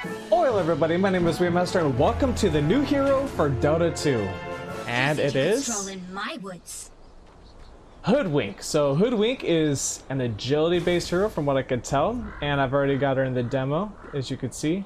Hello everybody, my name is Master and welcome to the new hero for Dota 2. And it is my woods. Hoodwink. So Hoodwink is an agility based hero from what I could tell, and I've already got her in the demo as you could see.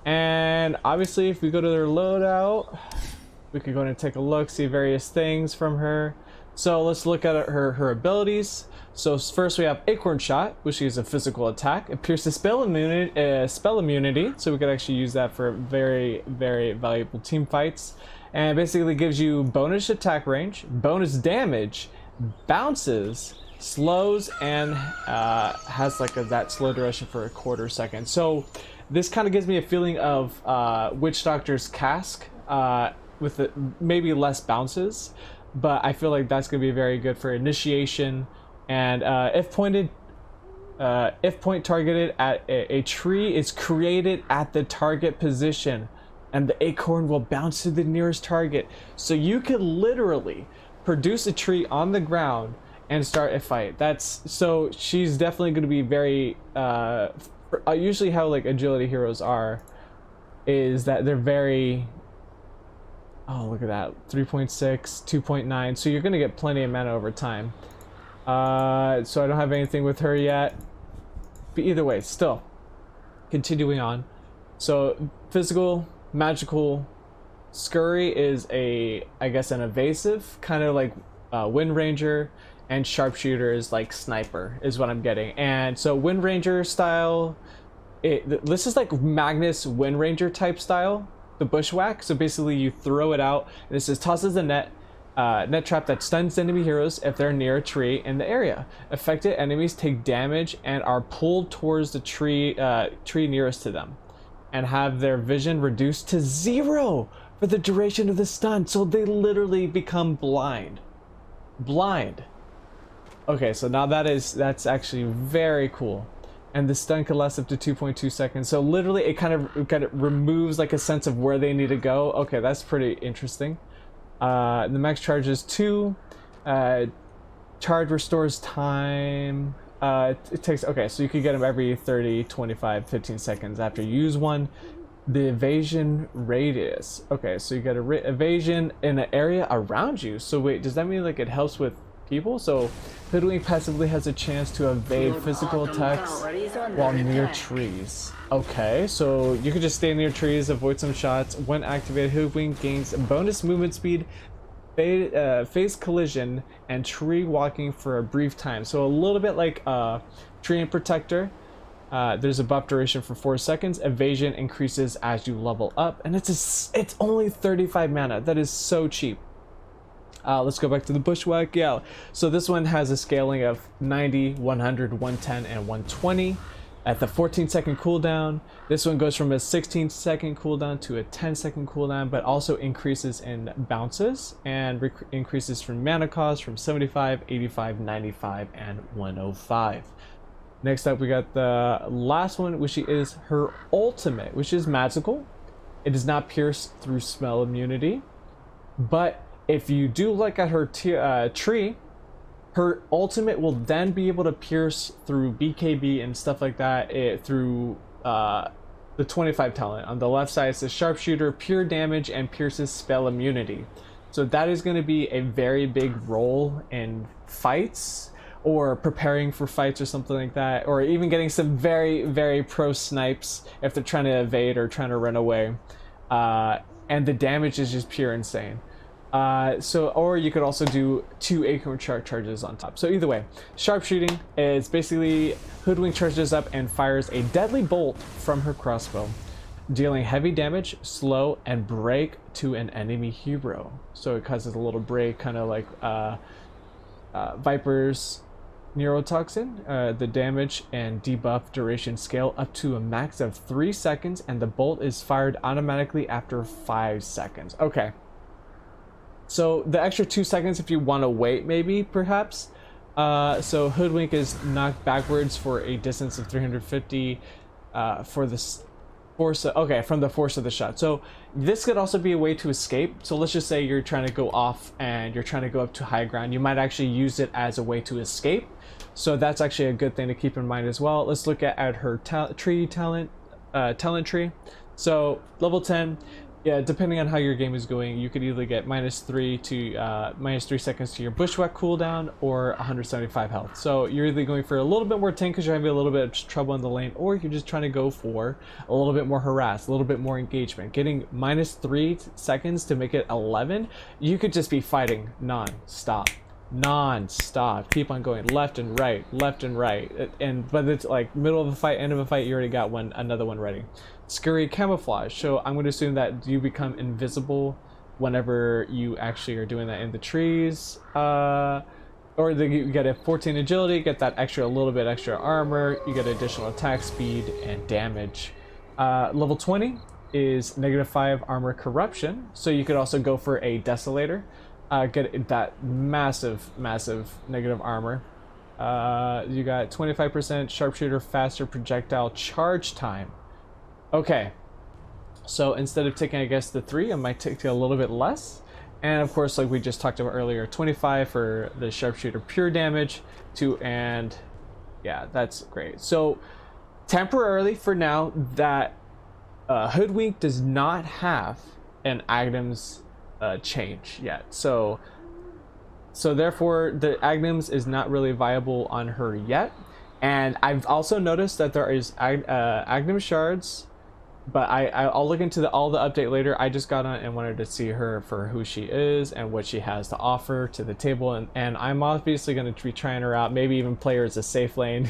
And obviously if we go to their loadout, we could go and take a look, see various things from her. So let's look at her abilities. So first we have Acorn Shot, which is a physical attack. It pierces spell immunity, so we could actually use that for very, very valuable team fights. And it basically gives you bonus attack range, bonus damage, bounces, slows, and has like that slow duration for a quarter second. So this kind of gives me a feeling of Witch Doctor's Cask with maybe less bounces, but I feel like that's going to be very good for initiation. And if point targeted at a tree is created at the target position, and the acorn will bounce to the nearest target. So you could literally produce a tree on the ground and start a fight. So she's definitely going to be very usually how like agility heroes are is that they're very, oh look at that, 3.6, 2.9, so you're going to get plenty of mana over time. So I don't have anything with her yet, but either way, still continuing on. So physical, magical, scurry is I guess an evasive kind of like Wind Ranger, and sharpshooter is like sniper is what I'm getting. And so Wind Ranger style, this is like Magnus Wind Ranger type style, the bushwhack. So basically you throw it out and it says tosses a net trap that stuns enemy heroes if they're near a tree in the area. Affected enemies take damage and are pulled towards the tree nearest to them, and have their vision reduced to 0 for the duration of the stun. So they literally become blind. Okay, so now that's actually very cool. And the stun can last up to 2.2 seconds. So literally it kind of removes like a sense of where they need to go. Okay, that's pretty interesting. The max charge is 2. Charge restores time. It takes, okay, so you could get them every 30, 25, 15 seconds after you use one. The evasion radius. Okay, so you get a evasion in an area around you. So wait, does that mean like it helps with people? So Hoodwink passively has a chance to evade physical attacks while near trees. Okay, so you can just stay near trees, avoid some shots. When activated, Hoodwink gains bonus movement speed, phase collision, and tree walking for a brief time. So a little bit like Tree and Protector. There's a buff duration for 4 seconds. Evasion increases as you level up, and it's only 35 mana. That is so cheap. Let's go back to the bushwhack. Yeah, so this one has a scaling of 90, 100, 110, and 120 at the 14-second cooldown. This one goes from a 16-second cooldown to a 10-second cooldown, but also increases in bounces and increases from mana cost from 75, 85, 95, and 105. Next up, we got the last one, which is her ultimate, which is magical. It does not pierce through smell immunity, but if you do look at her tree, her ultimate will then be able to pierce through BKB and stuff like that through the 25 talent. On the left side, it says sharpshooter, pure damage, and pierces spell immunity. So that is going to be a very big role in fights, or preparing for fights or something like that, or even getting some very, very pro snipes if they're trying to evade or trying to run away. And the damage is just pure insane. Or you could also do 2 acorn shark charges on top. So either way, sharpshooting is basically Hoodwink charges up and fires a deadly bolt from her crossbow, dealing heavy damage, slow, and break to an enemy hero. So it causes a little break, kind of like Viper's neurotoxin. The damage and debuff duration scale up to a max of 3 seconds, and the bolt is fired automatically after 5 seconds. Okay. So the extra 2 seconds if you want to wait, maybe, perhaps. So Hoodwink is knocked backwards for a distance of 350 for the force from the force of the shot. So this could also be a way to escape. So let's just say you're trying to go off and you're trying to go up to high ground. You might actually use it as a way to escape. So that's actually a good thing to keep in mind as well. Let's look at her tree talent. talent tree. So level 10, yeah, depending on how your game is going, you could either get -3 to -3 seconds to your bushwhack cooldown or 175 health. So you're either going for a little bit more tank because you're having a little bit of trouble in the lane, or you're just trying to go for a little bit more harass, a little bit more engagement. Getting -3 seconds to make it 11, you could just be fighting non-stop. Keep on going left and right, and but it's like middle of a fight, end of a fight, you already got another one ready. Scurry camouflage, so I'm going to assume that you become invisible whenever you actually are doing that in the trees, or you get a 14 agility, get that extra, a little bit extra armor, you get additional attack speed and damage. Level 20 is -5 armor corruption, so you could also go for a desolator. Get that massive negative armor. You got 25% sharpshooter faster projectile charge time. Okay, so instead of taking, I guess, the 3, I might take a little bit less. And of course, like we just talked about earlier, 25 for the sharpshooter pure damage, and yeah, that's great. So temporarily for now, that Hoodwink does not have an items change yet, so therefore the Agnes is not really viable on her yet. And I've also noticed that there is Agnes shards, but I'll look into all the update later. I just got on and wanted to see her for who she is and what she has to offer to the table, and I'm obviously going to be trying her out, maybe even play her as a safe lane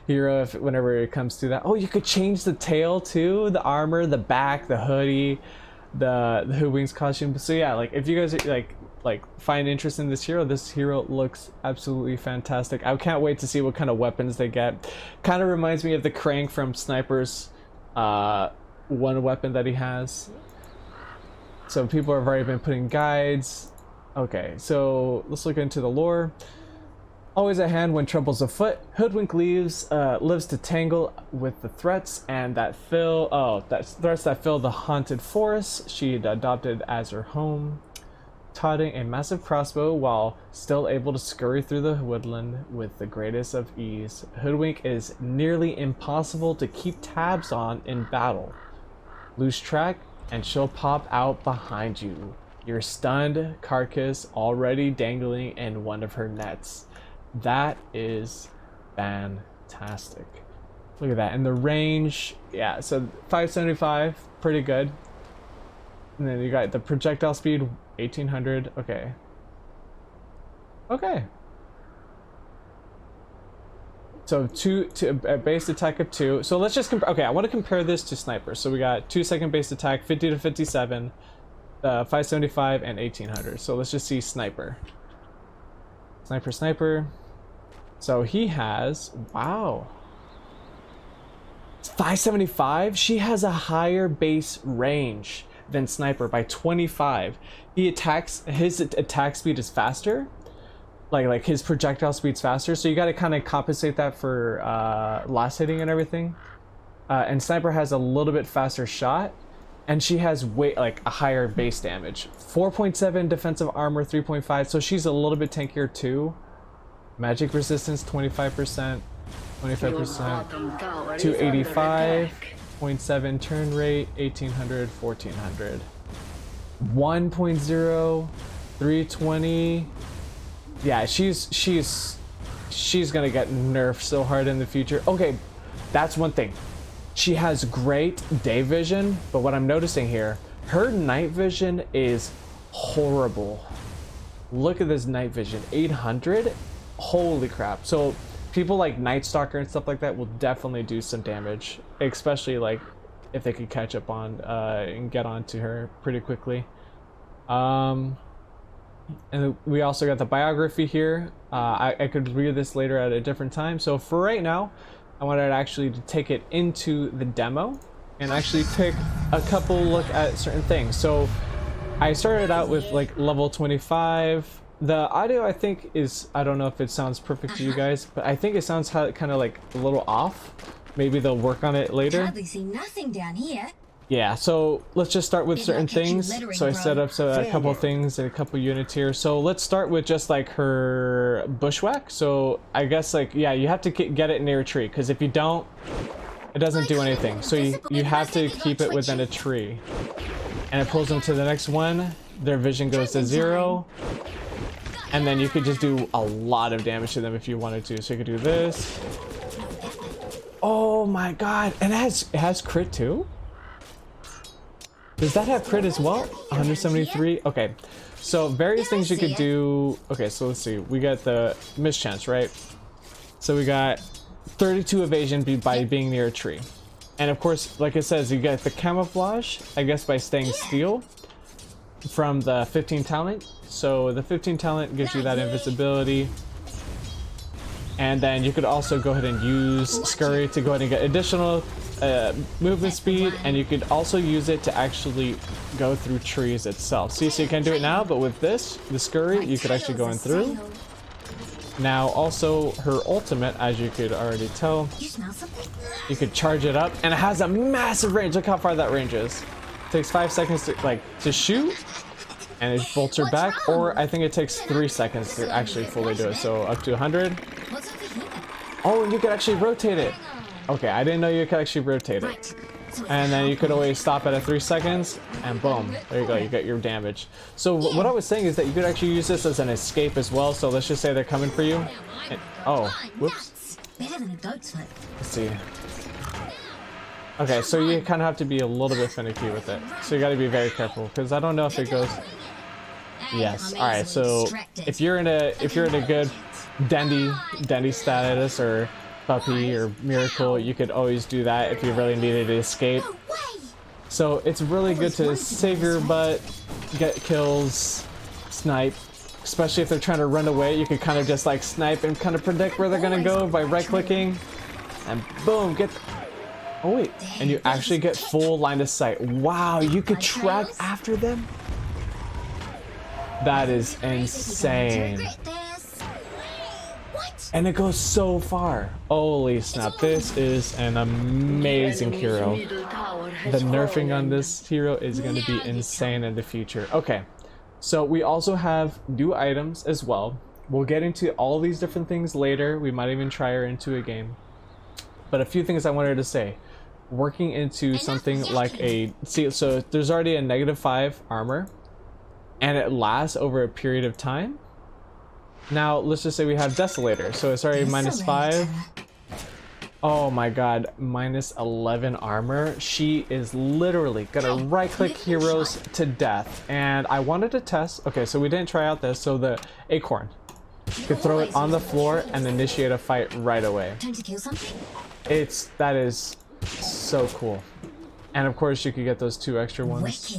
hero whenever it comes to that. Oh, you could change the tail too, the armor, the back, the hoodie, the Hoodwink's costume. So yeah, like if you guys like find interest in this hero looks absolutely fantastic. I can't wait to see what kind of weapons they get. Kind of reminds me of the Crank from Sniper's one weapon that he has. So people have already been putting guides. Okay, so let's look into the lore. Always at hand when trouble's afoot, Hoodwink lives to tangle with the threats that fill the haunted forest she'd adopted as her home. Toting a massive crossbow while still able to scurry through the woodland with the greatest of ease, Hoodwink is nearly impossible to keep tabs on in battle. Lose track and she'll pop out behind you, your stunned carcass already dangling in one of her nets. That is fantastic. Look at that. And the range, yeah, so 575, pretty good. And then you got the projectile speed, 1800. Okay. So a base attack of 2. So let's just compare. Okay, I want to compare this to Sniper. So we got 2-second base attack, 50 to 57, 575, and 1800. So let's just see Sniper. Sniper. So he has, wow, 575. She has a higher base range than Sniper by 25. His attack speed is faster, like his projectile speed's faster, so you got to kind of compensate that for last hitting and everything. And Sniper has a little bit faster shot, and she has a higher base damage, 4.7 defensive armor, 3.5, so she's a little bit tankier too. Magic resistance 25%, 25%, 285, 0.7 turn rate, 1800, 1400, 1.0, 320. Yeah, she's gonna get nerfed so hard in the future. Okay, that's one thing. She has great day vision, but what I'm noticing here, her night vision is horrible. Look at this night vision, 800. Holy crap. So people like Night Stalker and stuff like that will definitely do some damage, especially like if they could catch up on and get onto her pretty quickly. And we also got the biography here. I could read this later at a different time. So for right now, I wanted actually to take it into the demo and actually take a couple look at certain things. So I started out with like level 25. The audio, I think, is, I don't know if it sounds perfect to you guys, but I think it sounds kind of like a little off. Maybe they'll work on it later. Hardly see nothing down here. Yeah, so let's just start with certain things. So I set up a couple of things and a couple units here. So let's start with just like her bushwhack. So I guess like, yeah, you have to get it near a tree, because if you don't, it doesn't do anything. So you have to keep it within a tree. And it pulls them to the next one. Their vision goes to 0. And then you could just do a lot of damage to them if you wanted to. So you could do this. Oh my god. And it has crit too? Does that have crit as well? 173? Okay. So various things you could do. Okay, so let's see. We got the mischance, right? So we got 32 evasion by being near a tree. And of course, like it says, you get the camouflage, I guess, by staying still from the 15 talent. So the 15 talent gives you that invisibility. And then you could also go ahead and use Scurry to go ahead and get additional movement speed, and you could also use it to actually go through trees itself. See, so you can do it now, but with this, the Scurry, you could actually go in through. Now, also her ultimate, as you could already tell, you could charge it up, and it has a massive range. Look how far that range is. It takes 5 seconds to shoot, and it bolts her back, or I think it takes 3 seconds to actually fully do it. So up to 100. Oh, and you could actually rotate it. Okay, I didn't know you could actually rotate it. And then you could always stop at 3 seconds, and boom, there you go, you get your damage. So what I was saying is that you could actually use this as an escape as well. So let's just say they're coming for you. And, oh, whoops. Let's see. Okay, so you kind of have to be a little bit finicky with it. So you got to be very careful, because I don't know if it goes. Yes. All right. So if you're in a good dandy status or puppy or miracle, you could always do that if you really needed to escape. So it's really good to save your butt, get kills, snipe, especially if they're trying to run away. You could kind of just like snipe and kind of predict where they're gonna go by right clicking, and boom, get. Oh wait, and you actually get full line of sight. Wow, you could track after them? That is insane. And it goes so far. Holy snap, this is an amazing hero. The nerfing on this hero is going to be insane in the future. Okay, so we also have new items as well. We'll get into all these different things later. We might even try her into a game. But a few things I wanted to say. Working into something like a... See, so there's already a -5 armor. And it lasts over a period of time. Now, let's just say we have Desolator, so it's already -5. Oh my god, -11 armor. She is literally gonna right-click heroes to death. And I wanted to test... Okay, so we didn't try out this, so the Acorn. You could throw it on the floor and initiate a fight right away. That is so cool. And of course, you could get those 2 extra ones.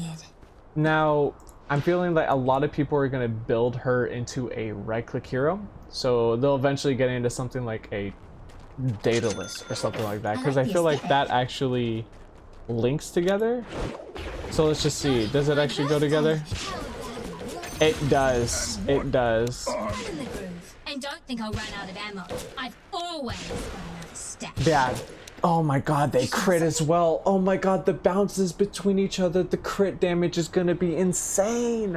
Now... I'm feeling like a lot of people are going to build her into a right-click hero. So they'll eventually get into something like a Daedalus or something like that. Because I feel like that actually links together. So let's just see. Does it actually go together? It does. It does. And don't think I'll run out of ammo. I've always run out of stacks. Bad. Oh my god, they crit as well. Oh my god, the bounces between each other, the crit damage is gonna be insane.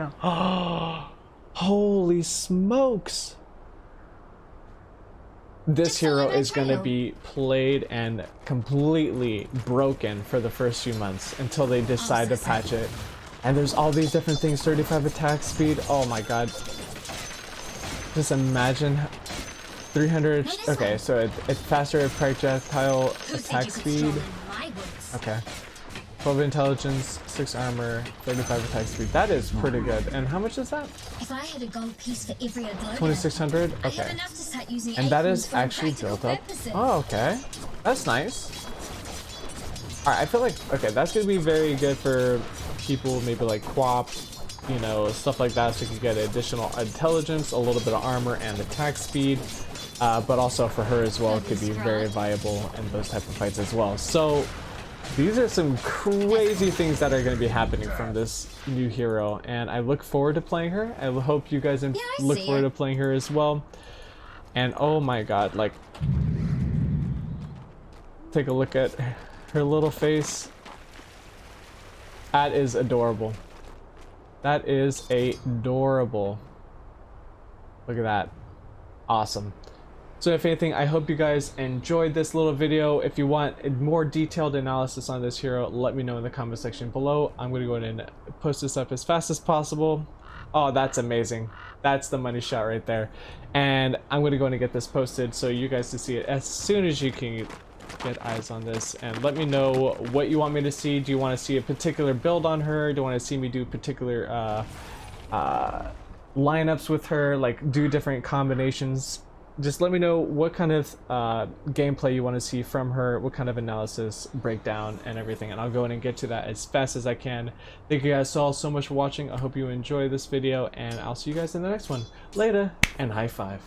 Holy smokes. This hero is gonna be played and completely broken for the first few months until they decide to patch it. And there's all these different things, 35 attack speed. Oh my god. Just imagine 300. Okay, so it's faster projectile attack speed. Okay. 12 intelligence, 6 armor, 35 attack speed. That is pretty good. And how much is that? If I had a gold piece for every 2600. Okay. And that is actually built up. Oh, okay. That's nice. Alright, I feel like, okay, that's gonna be very good for people maybe like QoP, you know, stuff like that, so you can get additional intelligence, a little bit of armor, and attack speed. But also for her as well, it could be very viable in those type of fights as well. So these are some crazy things that are going to be happening from this new hero, and I look forward to playing her. I hope you guys look forward to playing her as well. And oh my god, like, take a look at her little face. That is adorable. That is adorable. Look at that. Awesome. So if anything, I hope you guys enjoyed this little video. If you want a more detailed analysis on this hero, let me know in the comment section below. I'm going to go ahead and post this up as fast as possible. Oh, that's amazing. That's the money shot right there. And I'm going to go ahead and get this posted so you guys can see it as soon as you can get eyes on this. And let me know what you want me to see. Do you want to see a particular build on her? Do you want to see me do particular lineups with her, like do different combinations? Just let me know what kind of gameplay you want to see from her, what kind of analysis, breakdown, and everything, and I'll go in and get to that as fast as I can. Thank you guys all so much for watching. I hope you enjoy this video, and I'll see you guys in the next one. Later, and high five.